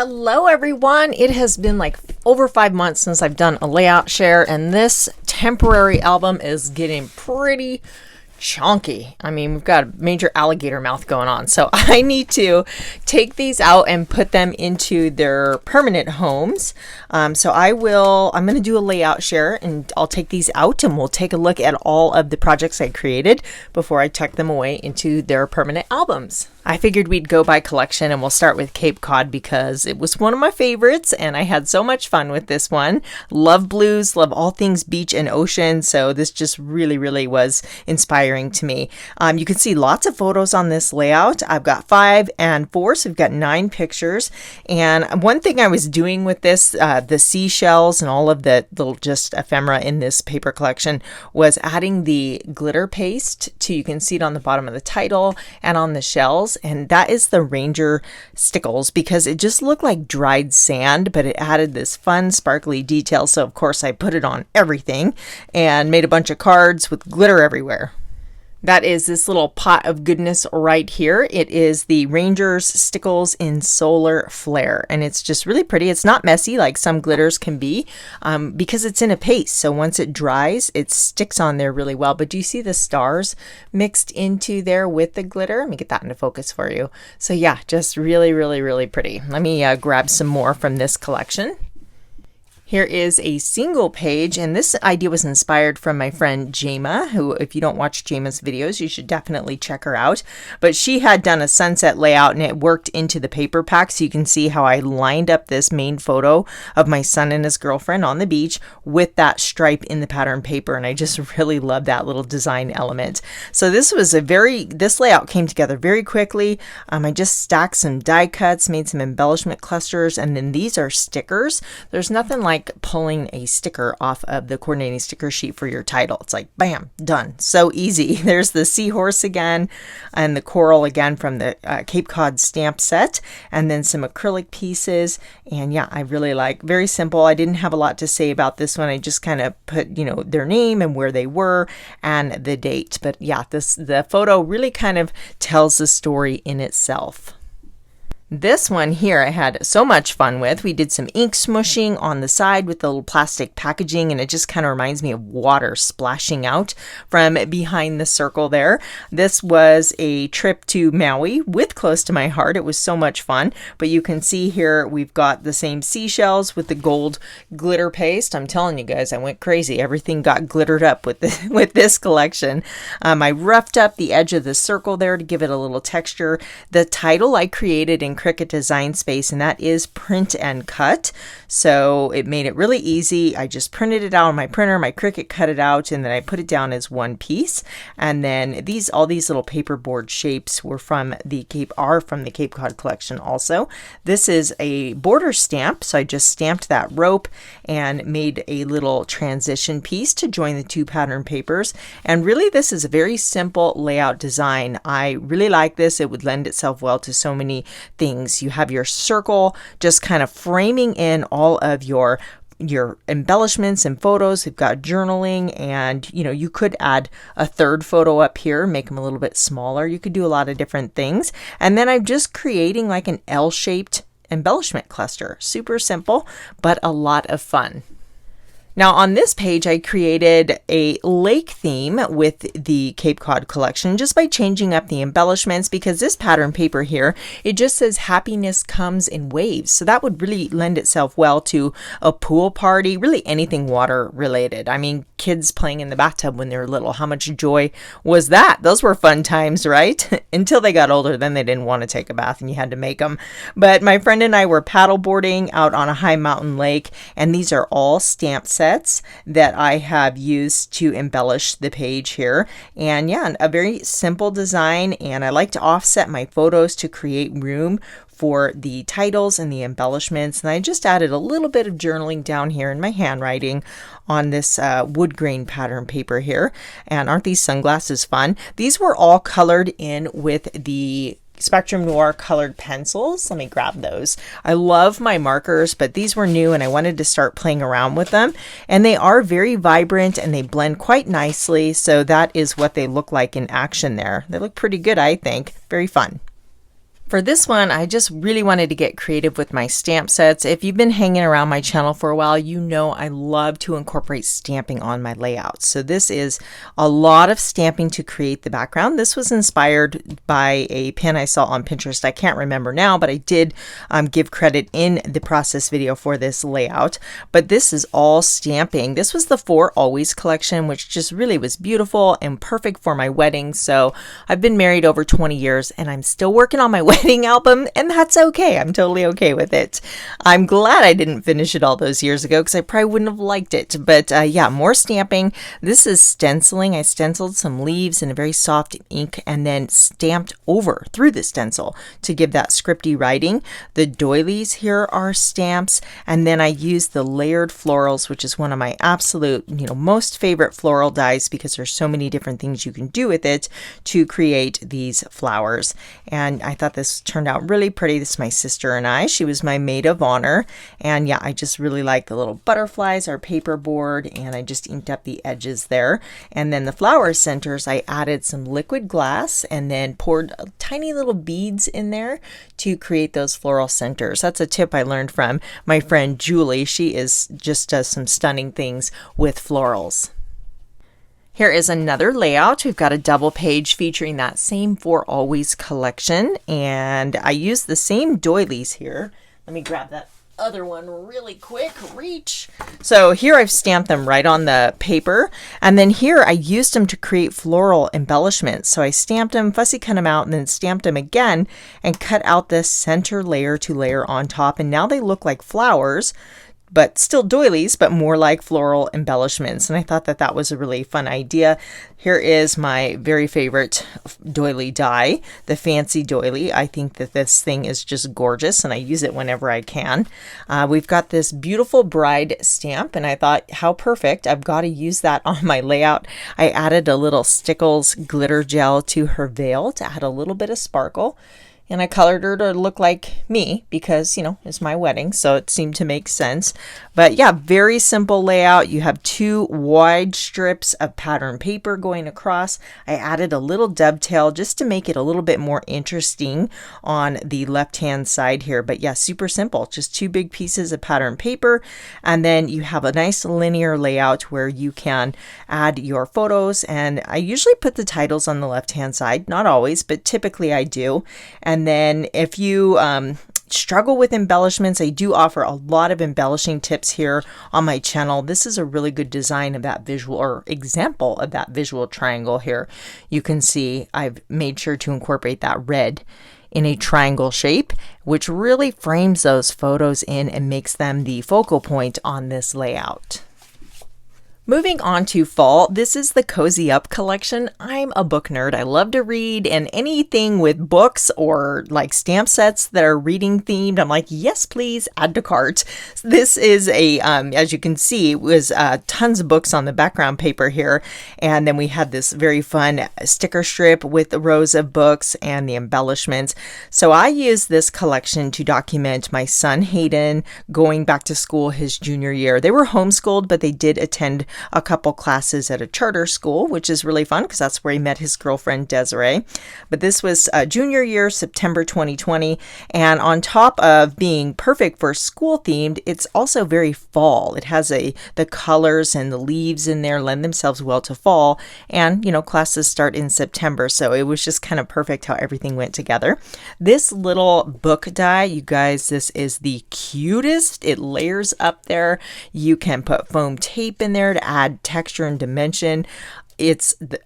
Hello everyone! It has been like over 5 months since I've done a layout share, and this temporary album is getting pretty chunky. I mean, we've got a major alligator mouth going on, so I need to take these out and put them into their permanent homes. I'm going to do a layout share, and I'll take these out and we'll take a look at all of the projects I created before I tuck them away into their permanent albums. I figured we'd go by collection, and we'll start with Cape Cod because it was one of my favorites and I had so much fun with this one. Love blues, love all things beach and ocean, so this just really was inspiring to me. You can see lots of photos on this layout. I've got 5 and 4, so we've got 9 pictures. And one thing I was doing with this, the seashells and all of the little just ephemera in this paper collection, was adding the glitter paste to, you can see it on the bottom of the title and on the shells. And that is the Ranger stickles, because it just looked like dried sand, but it added this fun sparkly detail. So of course I put it on everything and made a bunch of cards with glitter everywhere. That is this little pot of goodness right here. It is the Ranger's Stickles in Solar Flare, and it's just really pretty. It's not messy like some glitters can be, because it's in a paste. So once it dries, it sticks on there really well. But do you see the stars mixed into there with the glitter? Let me get that into focus for you. So yeah, just really pretty. Let me grab some more from this collection. Here is a single page, and this idea was inspired from my friend Jama, who, if you don't watch Jama's videos, you should definitely check her out. But she had done a sunset layout and it worked into the paper pack, so you can see how I lined up this main photo of my son and his girlfriend on the beach with that stripe in the pattern paper, and I just really love that little design element. So this was this layout came together very quickly. I just stacked some die cuts, made some embellishment clusters, and then these are stickers. There's nothing like pulling a sticker off of the coordinating sticker sheet for your title. It's like bam, done. So easy. There's the seahorse again and the coral again from the Cape Cod stamp set, and then some acrylic pieces. And yeah, I really like, very simple. I didn't have a lot to say about this one. I just kind of put, their name and where they were and the date. But yeah, the photo really kind of tells the story in itself. This one here I had so much fun with. We did some ink smushing on the side with the little plastic packaging, and it just kind of reminds me of water splashing out from behind the circle there. This was a trip to Maui with Close to My Heart. It was so much fun, but you can see here we've got the same seashells with the gold glitter paste. I'm telling you guys, I went crazy. Everything got glittered up with this collection. I roughed up the edge of the circle there to give it a little texture. The title I created in Cricut Design Space, and that is print and cut, so it made it really easy. I just printed it out on my printer, my Cricut cut it out, and then I put it down as one piece. And then all these little paperboard shapes were from the Cape Cod collection also. This is a border stamp, so I just stamped that rope and made a little transition piece to join the 2 pattern papers. And really this is a very simple layout design. I really like this. It would lend itself well to so many things. You have your circle just kind of framing in all of your embellishments and photos. We've got journaling, and you could add a third photo up here, make them a little bit smaller. You could do a lot of different things. And then I'm just creating like an L-shaped embellishment cluster. Super simple, but a lot of fun. Now on this page, I created a lake theme with the Cape Cod collection just by changing up the embellishments, because this pattern paper here, it just says happiness comes in waves. So that would really lend itself well to a pool party, really anything water related. I mean, kids playing in the bathtub when they were little, how much joy was that? Those were fun times, right? Until they got older, then they didn't want to take a bath and you had to make them. But my friend and I were paddleboarding out on a high mountain lake, and these are all stamp sets that I have used to embellish the page here. And yeah, a very simple design, and I like to offset my photos to create room for the titles and the embellishments. And I just added a little bit of journaling down here in my handwriting on this wood grain pattern paper here. And aren't these sunglasses fun? These were all colored in with the Spectrum Noir colored pencils. Let me grab those. I love my markers, but these were new and I wanted to start playing around with them. And they are very vibrant and they blend quite nicely. So that is what they look like in action there. They look pretty good, I think. Very fun. For this one, I just really wanted to get creative with my stamp sets. If you've been hanging around my channel for a while, you know I love to incorporate stamping on my layouts. So this is a lot of stamping to create the background. This was inspired by a pin I saw on Pinterest. I can't remember now, but I did give credit in the process video for this layout. But this is all stamping. This was the For Always collection, which just really was beautiful and perfect for my wedding. So I've been married over 20 years and I'm still working on my wedding album, and that's okay. I'm totally okay with it. I'm glad I didn't finish it all those years ago because I probably wouldn't have liked it. But yeah, more stamping. This is stenciling. I stenciled some leaves in a very soft ink and then stamped over through the stencil to give that scripty writing. The doilies here are stamps, and then I used the layered florals, which is one of my absolute, most favorite floral dies because there's so many different things you can do with it to create these flowers. And I thought this turned out really pretty. This is my sister and I. She was my maid of honor. And yeah, I just really like the little butterflies, our paper board, and I just inked up the edges there. And then the flower centers, I added some liquid glass and then poured tiny little beads in there to create those floral centers. That's a tip I learned from my friend Julie. She just does some stunning things with florals. Here is another layout. We've got a double page featuring that same For Always collection, and I used the same doilies here. Let me grab that other one really quick. Reach. So here I've stamped them right on the paper, and then here I used them to create floral embellishments. So I stamped them, fussy cut them out, and then stamped them again and cut out this center layer to layer on top, and now they look like flowers, but still doilies, but more like floral embellishments. And I thought that was a really fun idea. Here is my very favorite doily die, the fancy doily. I think that this thing is just gorgeous and I use it whenever I can. We've got this beautiful bride stamp, and I thought, how perfect. I've got to use that on my layout. I added a little Stickles glitter gel to her veil to add a little bit of sparkle. And I colored her to look like me because, it's my wedding, so it seemed to make sense. But yeah, very simple layout. You have two wide strips of pattern paper going across. I added a little dovetail just to make it a little bit more interesting on the left-hand side here. But yeah, super simple. Just two big pieces of pattern paper. And then you have a nice linear layout where you can add your photos. And I usually put the titles on the left-hand side. Not always, but typically I do. And then if you struggle with embellishments, I do offer a lot of embellishing tips here on my channel. This is a really good design of that visual, or example of that visual triangle here. You can see I've made sure to incorporate that red in a triangle shape, which really frames those photos in and makes them the focal point on this layout. Moving on to fall, this is the Cozy Up collection. I'm a book nerd. I love to read, and anything with books or like stamp sets that are reading themed, I'm like, yes, please, add to cart. This is as you can see, it was tons of books on the background paper here. And then we had this very fun sticker strip with the rows of books and the embellishments. So I used this collection to document my son Hayden going back to school his junior year. They were homeschooled, but they did attend a couple classes at a charter school, which is really fun because that's where he met his girlfriend Desiree. But this was junior year, September 2020. And on top of being perfect for school themed, it's also very fall. It has the colors and the leaves in there lend themselves well to fall. And, classes start in September. So it was just kind of perfect how everything went together. This little book die, you guys, this is the cutest. It layers up there. You can put foam tape in there to add texture and dimension.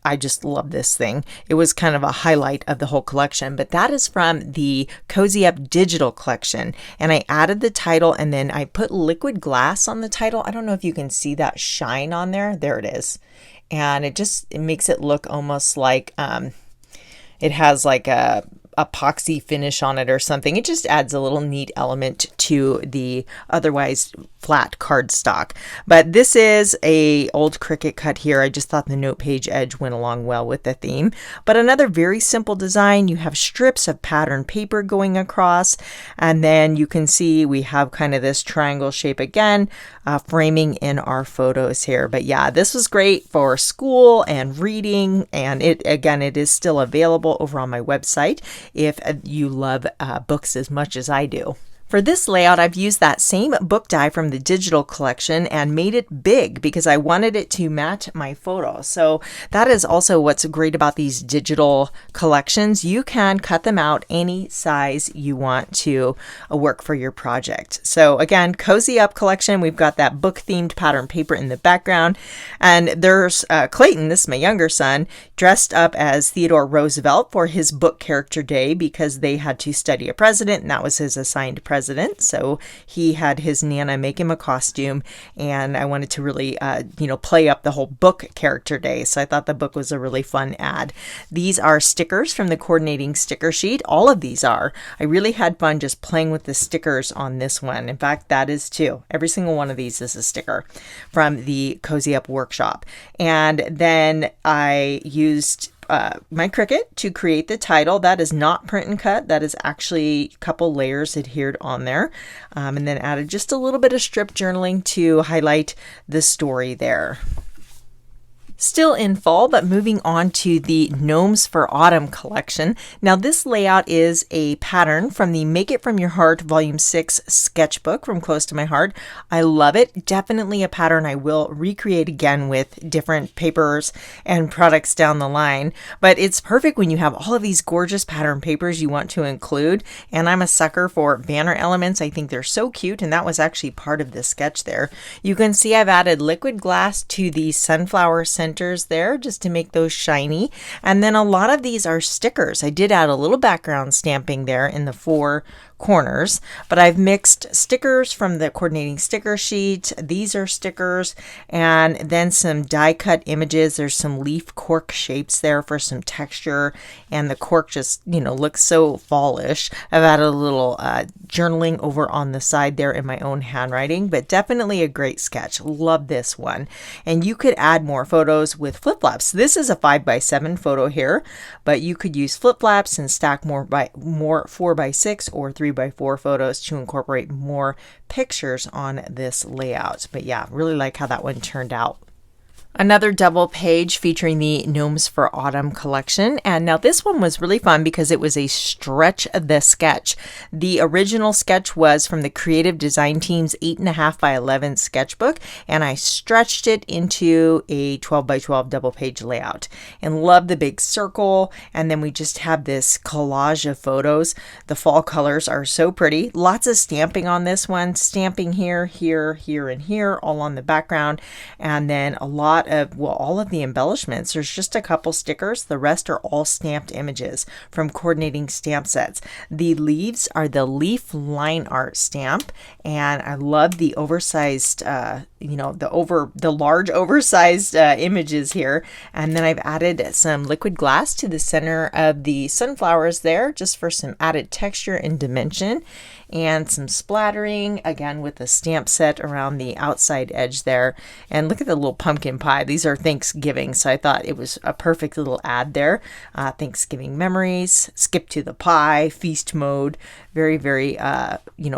I just love this thing. It was kind of a highlight of the whole collection, but that is from the Cozy Up digital collection. And I added the title, and then I put liquid glass on the title. I don't know if you can see that shine on there. There it is. And it makes it look almost like it has like a epoxy finish on it or something. It just adds a little neat element to the otherwise flat cardstock. But this is a old Cricut cut here. I just thought the note page edge went along well with the theme. But another very simple design. You have strips of pattern paper going across, and then you can see we have kind of this triangle shape again, framing in our photos here. But yeah, this was great for school and reading, and it is still available over on my website. if you love books as much as I do. For this layout, I've used that same book die from the digital collection and made it big because I wanted it to match my photo. So that is also what's great about these digital collections. You can cut them out any size you want to work for your project. So again, Cozy Up collection, we've got that book themed pattern paper in the background. And there's Clayton, this is my younger son, dressed up as Theodore Roosevelt for his book character day because they had to study a president and that was his assigned president. So he had his Nana make him a costume, and I wanted to really, play up the whole book character day. So I thought the book was a really fun ad. These are stickers from the coordinating sticker sheet. All of these are. I really had fun just playing with the stickers on this one. In fact, that is too. Every single one of these is a sticker from the Cozy Up workshop. And then I used my Cricut to create the title. That is not print and cut. That is actually a couple layers adhered on there. And then added just a little bit of strip journaling to highlight the story there. Still in fall, but moving on to the Gnomes for Autumn collection. Now this layout is a pattern from the Make It From Your Heart Volume 6 sketchbook from Close to My Heart. I love it. Definitely a pattern I will recreate again with different papers and products down the line. But it's perfect when you have all of these gorgeous pattern papers you want to include. And I'm a sucker for banner elements. I think they're so cute, and that was actually part of this sketch there. You can see I've added liquid glass to the sunflower centers there just to make those shiny. And then a lot of these are stickers. I did add a little background stamping there in the four corners, but I've mixed stickers from the coordinating sticker sheet. These are stickers, and then some die cut images. There's some leaf cork shapes there for some texture, and the cork just, looks so fallish. I've added a little journaling over on the side there in my own handwriting, but definitely a great sketch. Love this one. And you could add more photos with flip-flops. This is a 5x7 photo here, but you could use flip-flops and stack more 4x6 or 3x4 photos to incorporate more pictures on this layout. But yeah, really like how that one turned out. Another double page featuring the Gnomes for Autumn collection. And now this one was really fun because it was a stretch of the sketch. The original sketch was from the Creative Design Team's 8.5x11 sketchbook, and I stretched it into a 12x12 double page layout. And love the big circle. And then we just have this collage of photos. The fall colors are so pretty. Lots of stamping on this one. Stamping here, here, here, and here, all on the background. And then a lot of, all of the embellishments. There's just a couple stickers. The rest are all stamped images from coordinating stamp sets. The leaves are the leaf line art stamp, and I love the oversized, the large oversized images here. And then I've added some liquid glass to the center of the sunflowers there, just for some added texture and dimension, and some splattering again with the stamp set around the outside edge there. And look at the little pumpkin pie. These are Thanksgiving, so I thought it was a perfect little ad there. Thanksgiving memories, skip to the pie, feast mode, very, very,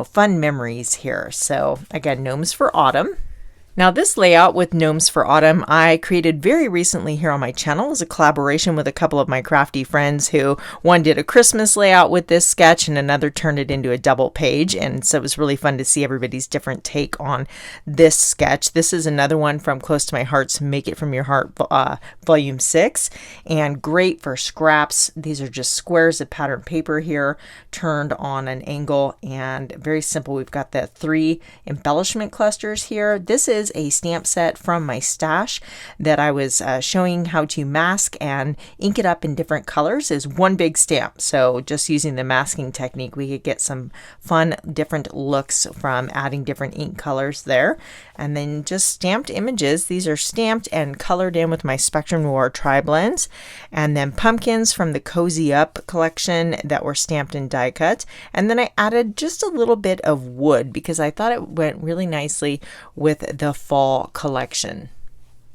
fun memories here. So again, Gnomes for Autumn. Now this layout with Gnomes for Autumn I created very recently here on my channel. It was a collaboration with a couple of my crafty friends who, one did a Christmas layout with this sketch and another turned it into a double page, and so it was really fun to see everybody's different take on this sketch. This is another one from Close to My Heart's Make It From Your Heart Volume 6, and great for scraps. These are just squares of pattern paper here turned on an angle, and very simple. We've got the 3 embellishment clusters here. This is a stamp set from my stash that I was showing how to mask and ink it up in different colors. Is one big stamp, so just using the masking technique we could get some fun different looks from adding different ink colors there. And then just stamped images. These are stamped and colored in with my Spectrum Noir tri-blends, and then pumpkins from the Cozy Up collection that were stamped and die cut. And then I added just a little bit of wood because I thought it went really nicely with the fall collection.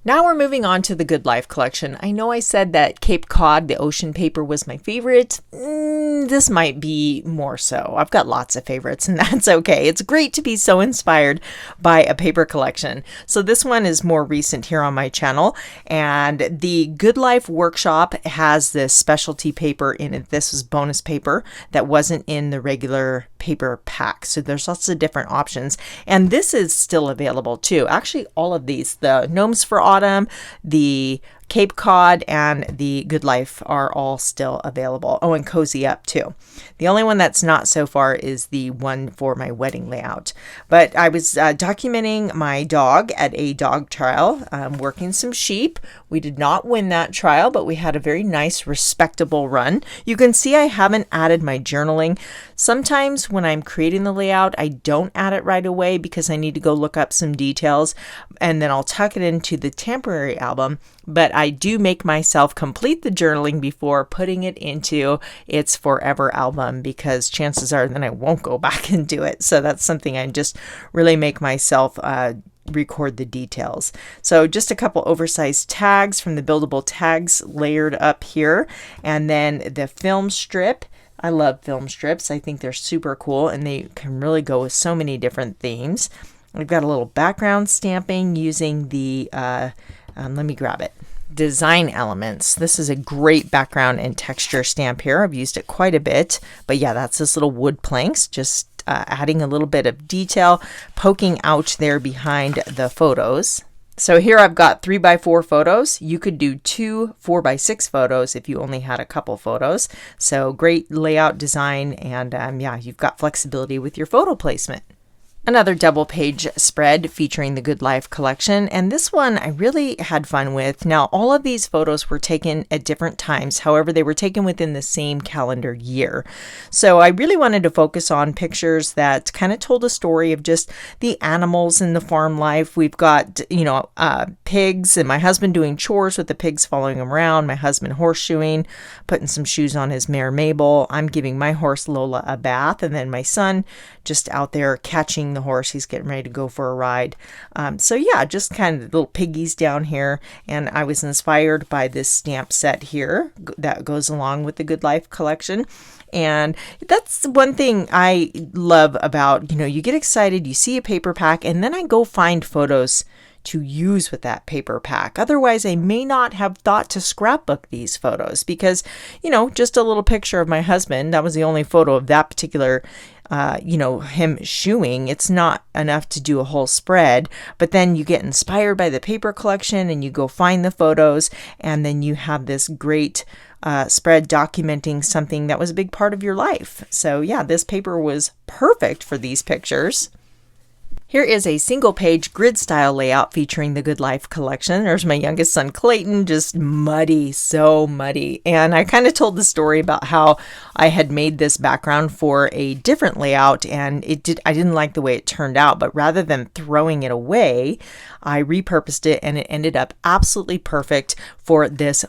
Now we're moving on to the Good Life collection. I know I said that Cape Cod, the ocean paper, was my favorite. This might be more so. I've got lots of favorites, and that's okay. It's great to be so inspired by a paper collection. So this one is more recent here on my channel, and the Good Life Workshop has this specialty paper in it. This was bonus paper that wasn't in the regular paper pack. So there's lots of different options, and this is still available too. Actually, all of these, the Gnomes for Autumn, the Cape Cod, and the Good Life are all still available. Oh, and Cozy Up too. The only one that's not so far is the one for my wedding layout. But I was documenting my dog at a dog trial, working some sheep. We did not win that trial, but we had a very nice, respectable run. You can see I haven't added my journaling. Sometimes when I'm creating the layout, I don't add it right away because I need to go look up some details, and then I'll tuck it into the temporary album. But I do make myself complete the journaling before putting it into its forever album, because chances are then I won't go back and do it. So that's something I just really make myself record the details. So just a couple oversized tags from the buildable tags layered up here, and then the film strip. I love film strips. I think they're super cool, and they can really go with so many different themes. We've got a little background stamping using the let me grab it. Design Elements. This is a great background and texture stamp here. I've used it quite a bit, but yeah, that's this little wood planks, just adding a little bit of detail, poking out there behind the photos. So here I've got 3x4 photos. You could do 2 4x6 photos if you only had a couple photos. So great layout design, and yeah, you've got flexibility with your photo placement. Another double page spread featuring the Good Life collection, and this one I really had fun with. Now, all of these photos were taken at different times. However, they were taken within the same calendar year. So I really wanted to focus on pictures that kind of told a story of just the animals in the farm life. We've got, pigs, and my husband doing chores with the pigs following him around, my husband horseshoeing, putting some shoes on his mare Mabel. I'm giving my horse Lola a bath, and then my son just out there catching the horse. He's getting ready to go for a ride. So yeah, just kind of little piggies down here. And I was inspired by this stamp set here that goes along with the Good Life collection. And that's one thing I love about, you get excited, you see a paper pack, and then I go find photos to use with that paper pack. Otherwise, I may not have thought to scrapbook these photos because, just a little picture of my husband, that was the only photo of that particular him shoeing. It's not enough to do a whole spread, but then you get inspired by the paper collection and you go find the photos, and then you have this great spread documenting something that was a big part of your life. So yeah, this paper was perfect for these pictures. Here is a single page grid style layout featuring the Good Life collection. There's my youngest son, Clayton, just muddy, so muddy. And I kind of told the story about how I had made this background for a different layout, and I didn't like the way it turned out, but rather than throwing it away, I repurposed it, and it ended up absolutely perfect for this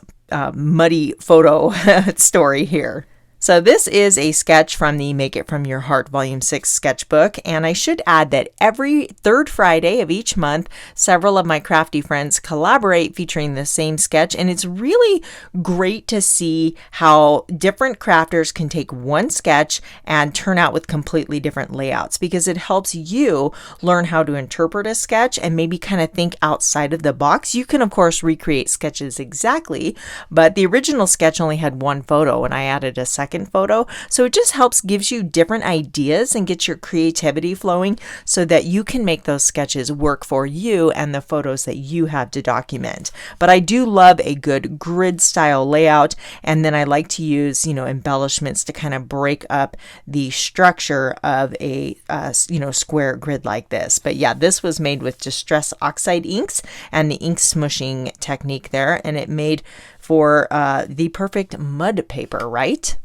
muddy photo story here. So this is a sketch from the Make It From Your Heart Volume 6 sketchbook, and I should add that every third Friday of each month, several of my crafty friends collaborate featuring the same sketch, and it's really great to see how different crafters can take one sketch and turn out with completely different layouts, because it helps you learn how to interpret a sketch and maybe kind of think outside of the box. You can, of course, recreate sketches exactly, but the original sketch only had one photo, and I added a second photo. So it just gives you different ideas and gets your creativity flowing so that you can make those sketches work for you and the photos that you have to document. But I do love a good grid style layout, and then I like to use, embellishments to kind of break up the structure of a, square grid like this. But yeah, this was made with Distress Oxide inks and the ink smushing technique there, and it made for the perfect mud paper, right?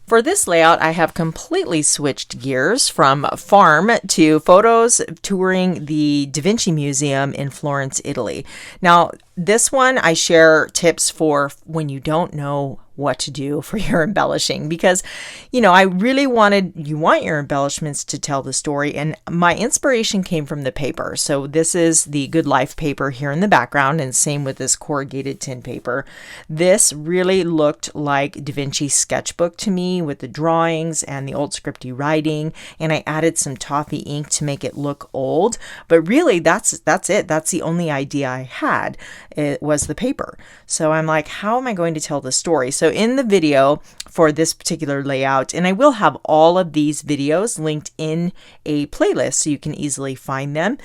For this layout, I have completely switched gears from farm to photos touring the Da Vinci Museum in Florence, Italy. Now, this one I share tips for when you don't know what to do for your embellishing, because, you know, I really you want your embellishments to tell the story, and my inspiration came from the paper. So this is the Good Life paper here in the background, and same with this corrugated tin paper. This really looked like Da Vinci sketchbook to me, with the drawings and the old scripty writing, and I added some toffee ink to make it look old. But really, that's it. That's the only idea I had. It was the paper. So I'm like, how am I going to tell the story? So in the video for this particular layout, and I will have all of these videos linked in a playlist so you can easily find them.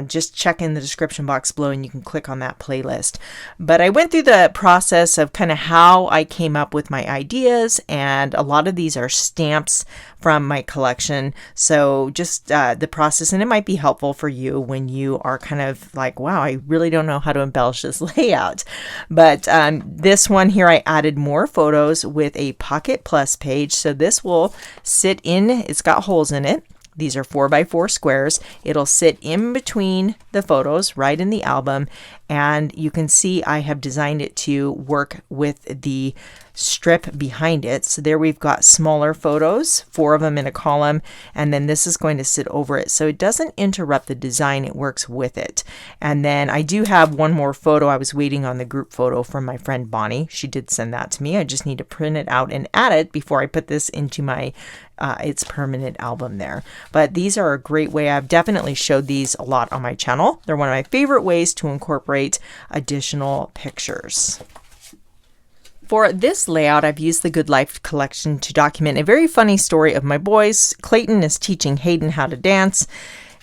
Just check in the description box below and you can click on that playlist. But I went through the process of kind of how I came up with my ideas, and a lot of these are stamps from my collection. So just the process, and it might be helpful for you when you are kind of like, wow, I really don't know how to embellish this layout. But this one here, I added more photos with a Pocket Plus page. So this will sit in, it's got holes in it. These are 4x4 squares. It'll sit in between the photos right in the album, and you can see I have designed it to work with the strip behind it. So there we've got smaller photos, 4 of them in a column, and then this is going to sit over it. So it doesn't interrupt the design, it works with it. And then I do have one more photo. I was waiting on the group photo from my friend Bonnie. She did send that to me. I just need to print it out and add it before I put this into my its permanent album there. But these are a great way. I've definitely showed these a lot on my channel. They're one of my favorite ways to incorporate additional pictures. For this layout, I've used the Good Life collection to document a very funny story of my boys. Clayton is teaching Hayden how to dance.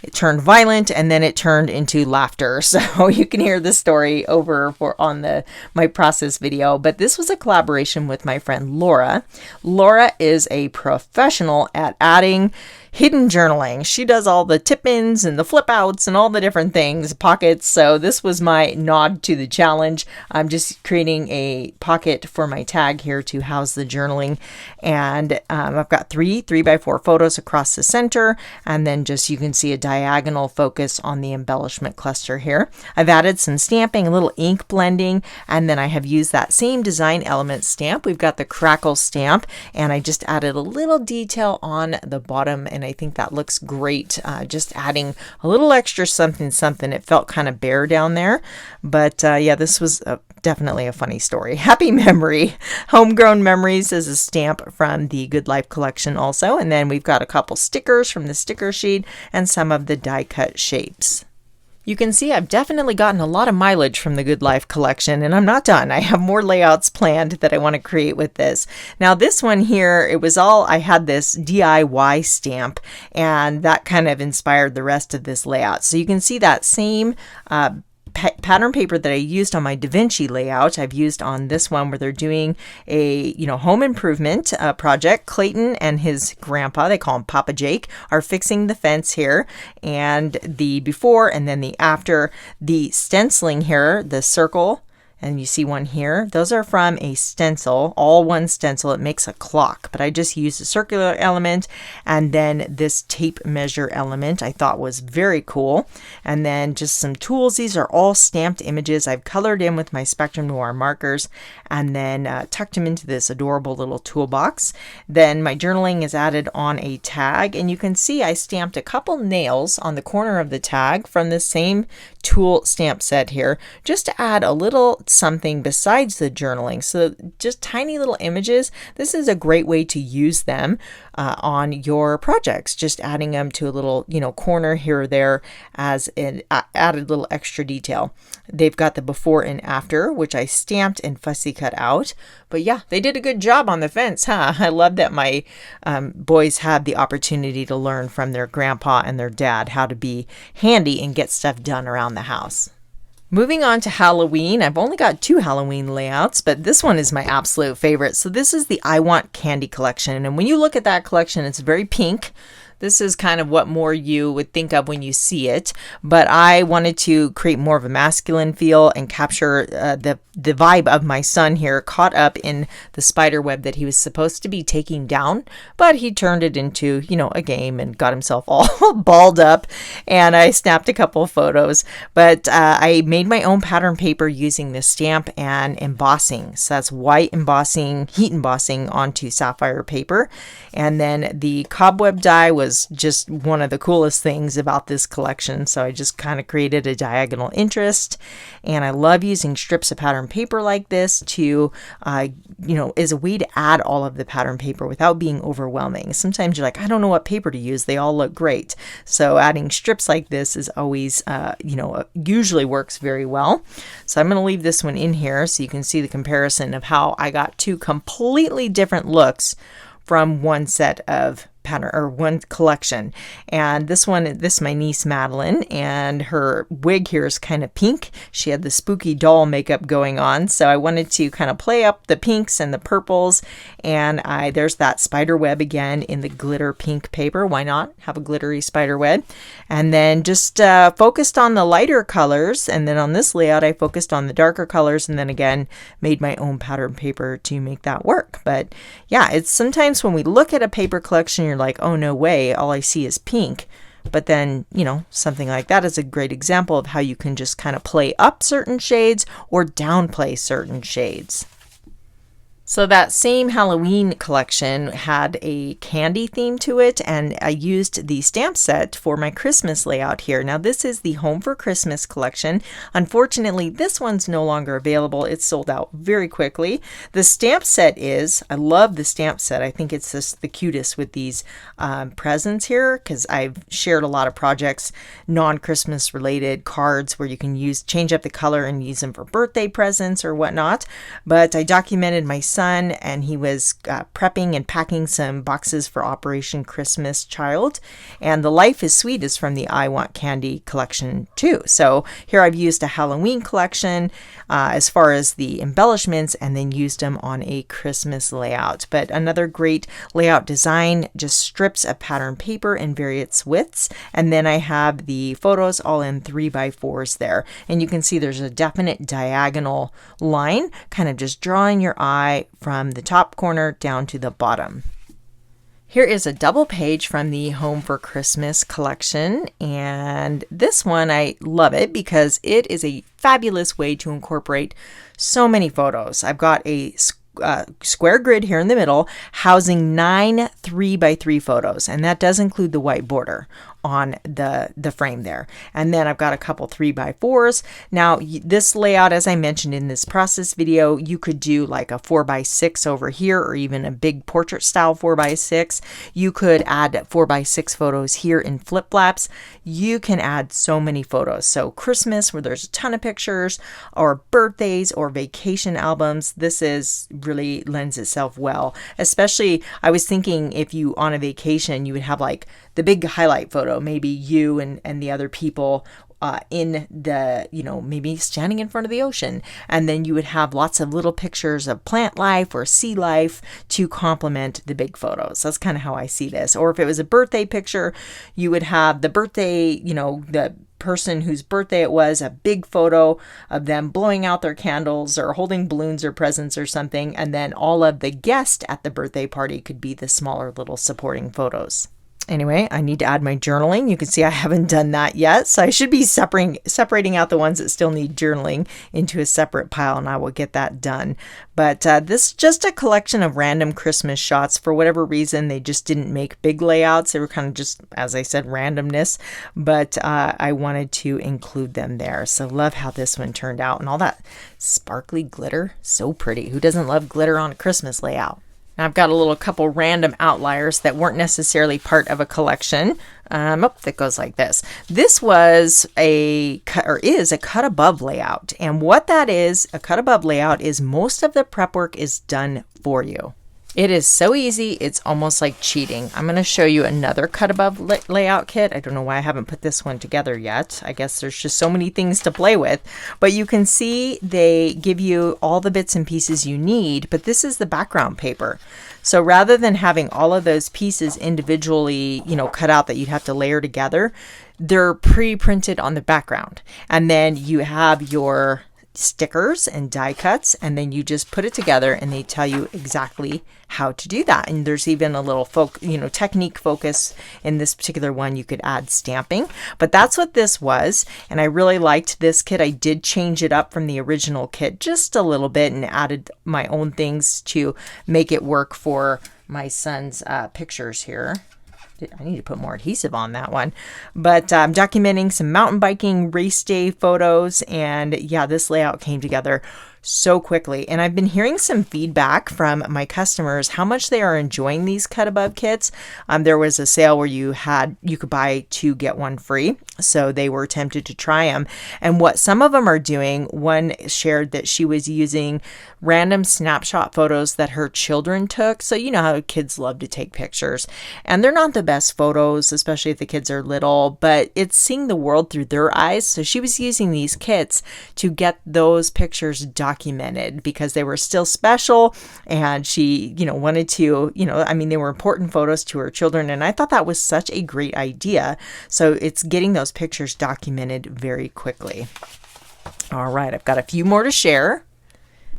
It turned violent, and then it turned into laughter. So you can hear the story over on my process video. But this was a collaboration with my friend Laura. Laura is a professional at adding hidden journaling. She does all the tip-ins and the flip-outs and all the different things, pockets. So this was my nod to the challenge. I'm just creating a pocket for my tag here to house the journaling. And I've got 3x4 photos across the center, and then just you can see a diagonal focus on the embellishment cluster here. I've added some stamping, a little ink blending, and then I have used that same design element stamp. We've got the crackle stamp, and I just added a little detail on the bottom, and I think that looks great. Just adding a little extra something. It felt kind of bare down there, but yeah, this was definitely a funny story. Happy memory. Homegrown Memories is a stamp from the Good Life collection also, and then we've got a couple stickers from the sticker sheet and some of the die cut shapes. You can see I've definitely gotten a lot of mileage from the Good Life collection, and I'm not done. I have more layouts planned that I want to create with this. Now this one here, I had this DIY stamp, and that kind of inspired the rest of this layout. So you can see that same pattern paper that I used on my Da Vinci layout, I've used on this one where they're doing a home improvement project. Clayton and his grandpa, they call him Papa Jake, are fixing the fence here, and the before and then the after. The stenciling here, the circle, and you see one here, those are from a stencil, all one stencil. It makes a clock, but I just used a circular element, and then this tape measure element I thought was very cool. And then just some tools. These are all stamped images I've colored in with my Spectrum Noir markers, and then tucked them into this adorable little toolbox. Then my journaling is added on a tag, and you can see I stamped a couple nails on the corner of the tag from the same tool stamp set here, just to add a little something besides the journaling. So just tiny little images. This is a great way to use them on your projects, just adding them to a little corner here or there as an added little extra detail. They've got the before and after, which I stamped and fussy cut out. But yeah, they did a good job on the fence, huh? I love that my boys had the opportunity to learn from their grandpa and their dad how to be handy and get stuff done around the house. Moving on to Halloween, I've only got 2 Halloween layouts, but this one is my absolute favorite. So this is the I Want Candy collection, and when you look at that collection, it's very pink. This is kind of what more you would think of when you see it, but I wanted to create more of a masculine feel and capture the vibe of my son here, caught up in the spider web that he was supposed to be taking down, but he turned it into, you know, a game and got himself all balled up, and I snapped a couple of photos. But I made my own pattern paper using this stamp and embossing. So that's white embossing, heat embossing onto sapphire paper. And then the cobweb die was just one of the coolest things about this collection. So I just kind of created a diagonal interest, and I love using strips of pattern paper like this to, you know, as a way to add all of the pattern paper without being overwhelming. Sometimes you're like, I don't know what paper to use. They all look great. So adding strips like this is always, you know, usually works very well. So I'm going to leave this one in here so you can see the comparison of how I got two completely different looks from one set of pattern or one collection. And this is my niece Madeline, and her wig here is kind of pink. She had the spooky doll makeup going on, so I wanted to kind of play up the pinks and the purples. And there's that spider web again in the glitter pink paper. Why not have a glittery spider web? And then just focused on the lighter colors, and then on this layout I focused on the darker colors, and then again made my own pattern paper to make that work. But yeah, it's sometimes when we look at a paper collection, you're like, oh no way, all I see is pink. But then, you know, something like that is a great example of how you can just kind of play up certain shades or downplay certain shades. So that same Halloween collection had a candy theme to it, and I used the stamp set for my Christmas layout here. Now this is the Home for Christmas collection. Unfortunately, this one's no longer available. It's sold out very quickly. The stamp set is, I love the stamp set. I think it's just the cutest with these presents here, because I've shared a lot of projects, non-Christmas related cards where you can change up the color and use them for birthday presents or whatnot. But I documented my son, and he was prepping and packing some boxes for Operation Christmas Child, and the Life is Sweet is from the I Want Candy collection too. So here I've used a Halloween collection as far as the embellishments, and then used them on a Christmas layout. But another great layout design, just strips of pattern paper in various widths, and then I have the photos all in 3x4s there, and you can see there's a definite diagonal line, kind of just drawing your eye from the top corner down to the bottom. Here is a double page from the Home for Christmas collection, and this one I love it because it is a fabulous way to incorporate so many photos. I've got a square grid here in the middle housing 9 3x3 photos, and that does include the white border on the frame there. And then I've got a couple 3x4s. Now this layout, as I mentioned in this process video, you could do like a 4x6 over here, or even a big portrait style 4x6. You could add 4x6 photos here in flip flaps. You can add so many photos. So Christmas, where there's a ton of pictures, or birthdays or vacation albums, this really lends itself well. Especially, I was thinking if you on a vacation, you would have like the big highlight photo, maybe you and the other people in the, you know, maybe standing in front of the ocean. And then you would have lots of little pictures of plant life or sea life to complement the big photos. That's kind of how I see this. Or if it was a birthday picture, you would have the birthday, you know, the person whose birthday it was, a big photo of them blowing out their candles or holding balloons or presents or something. And then all of the guests at the birthday party could be the smaller little supporting photos. Anyway, I need to add my journaling. You can see I haven't done that yet, so I should be separating out the ones that still need journaling into a separate pile, and I will get that done. But this is just a collection of random Christmas shots. For whatever reason, they just didn't make big layouts. They were kind of just, as I said, randomness, but I wanted to include them there. So love how this one turned out, and all that sparkly glitter. So pretty. Who doesn't love glitter on a Christmas layout? Now I've got a couple random outliers that weren't necessarily part of a collection. That goes like this. This was is a cut above layout. And what that is, a cut above layout, is most of the prep work is done for you. It is so easy, it's almost like cheating. I'm going to show you another cut above layout kit. I don't know why I haven't put this one together yet. I guess there's just so many things to play with. But you can see they give you all the bits and pieces you need, but this is the background paper. So rather than having all of those pieces individually, cut out that you'd have to layer together, they're pre-printed on the background. And then you have your stickers and die cuts, and then you just put it together and they tell you exactly how to do that. And there's even a little technique focus in this particular one. You could add stamping, but that's what this was. And I really liked this kit. I did change it up from the original kit just a little bit and added my own things to make it work for my son's pictures here. I need to put more adhesive on that one. But I'm documenting some mountain biking race day photos. And yeah, this layout came together so quickly. And I've been hearing some feedback from my customers how much they are enjoying these cut above kits. There was a sale where you could buy 2 get 1 free. So they were tempted to try them. And what some of them are doing, one shared that she was using random snapshot photos that her children took. So you know how kids love to take pictures. And they're not the best photos, especially if the kids are little, but it's seeing the world through their eyes. So she was using these kits to get those pictures documented because they were still special. And she, wanted to, they were important photos to her children. And I thought that was such a great idea. So it's getting those pictures documented very quickly. All right, I've got a few more to share.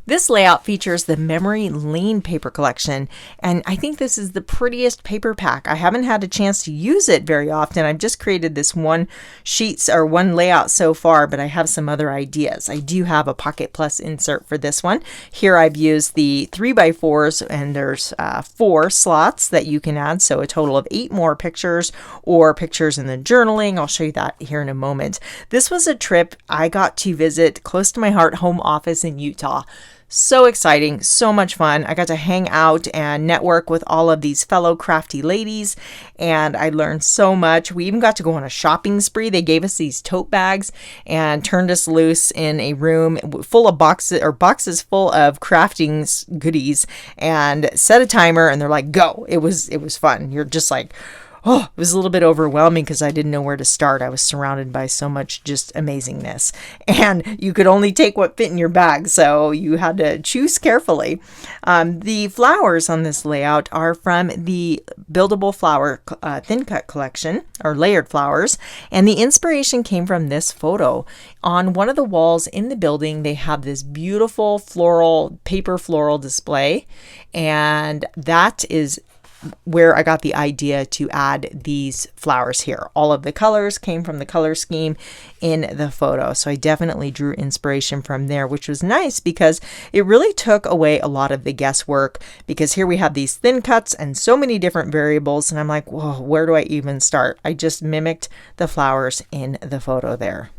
This layout features the Memory Lane paper collection, and I think this is the prettiest paper pack. I haven't had a chance to use it very often. I've just created this one layout so far, but I have some other ideas. I do have a Pocket Plus insert for this one. Here I've used the 3x4s, and there's 4 slots that you can add, so a total of 8 more pictures or pictures in the journaling. I'll show you that here in a moment. This was a trip I got to visit close to my heart home office in Utah. So exciting, so much fun. I got to hang out and network with all of these fellow crafty ladies, and I learned so much. We even got to go on a shopping spree. They gave us these tote bags and turned us loose in a room full of boxes full of crafting goodies, and set a timer, and they're like, go. It was fun. You're just like, oh, it was a little bit overwhelming because I didn't know where to start. I was surrounded by so much just amazingness, and you could only take what fit in your bag, so you had to choose carefully. The flowers on this layout are from the Buildable Flower Thin Cut collection, or layered flowers, and the inspiration came from this photo. On one of the walls in the building, they have this beautiful paper floral display, and that is where I got the idea to add these flowers here. All of the colors came from the color scheme in the photo. So I definitely drew inspiration from there, which was nice because it really took away a lot of the guesswork, because here we have these thin cuts and so many different variables. And I'm like, whoa, where do I even start? I just mimicked the flowers in the photo there.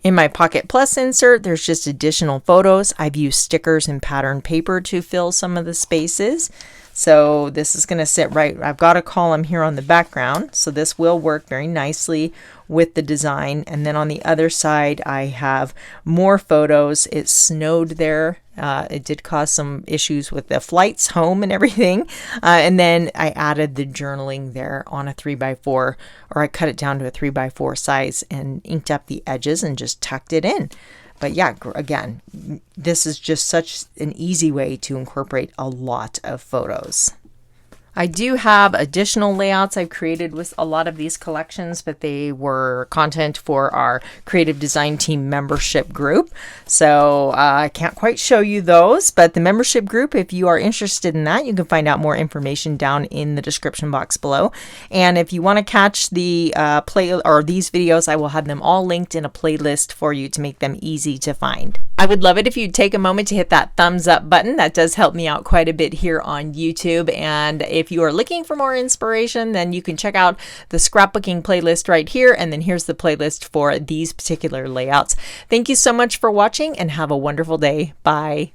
In my Pocket Plus insert, there's just additional photos. I've used stickers and pattern paper to fill some of the spaces. So this is going to sit right, I've got a column here on the background, so this will work very nicely with the design. And then on the other side, I have more photos. It snowed there. It did cause some issues with the flights home and everything. And then I added the journaling there on a 3x4, or I cut it down to a 3x4 size and inked up the edges and just tucked it in. But yeah, again, this is just such an easy way to incorporate a lot of photos. I do have additional layouts I've created with a lot of these collections, but they were content for our Creative Design Team membership group. So I can't quite show you those, but the membership group, if you are interested in that, you can find out more information down in the description box below. And if you want to catch the these videos, I will have them all linked in a playlist for you to make them easy to find. I would love it if you'd take a moment to hit that thumbs up button. That does help me out quite a bit here on YouTube. And if you are looking for more inspiration, then you can check out the scrapbooking playlist right here. And then here's the playlist for these particular layouts. Thank you so much for watching and have a wonderful day. Bye.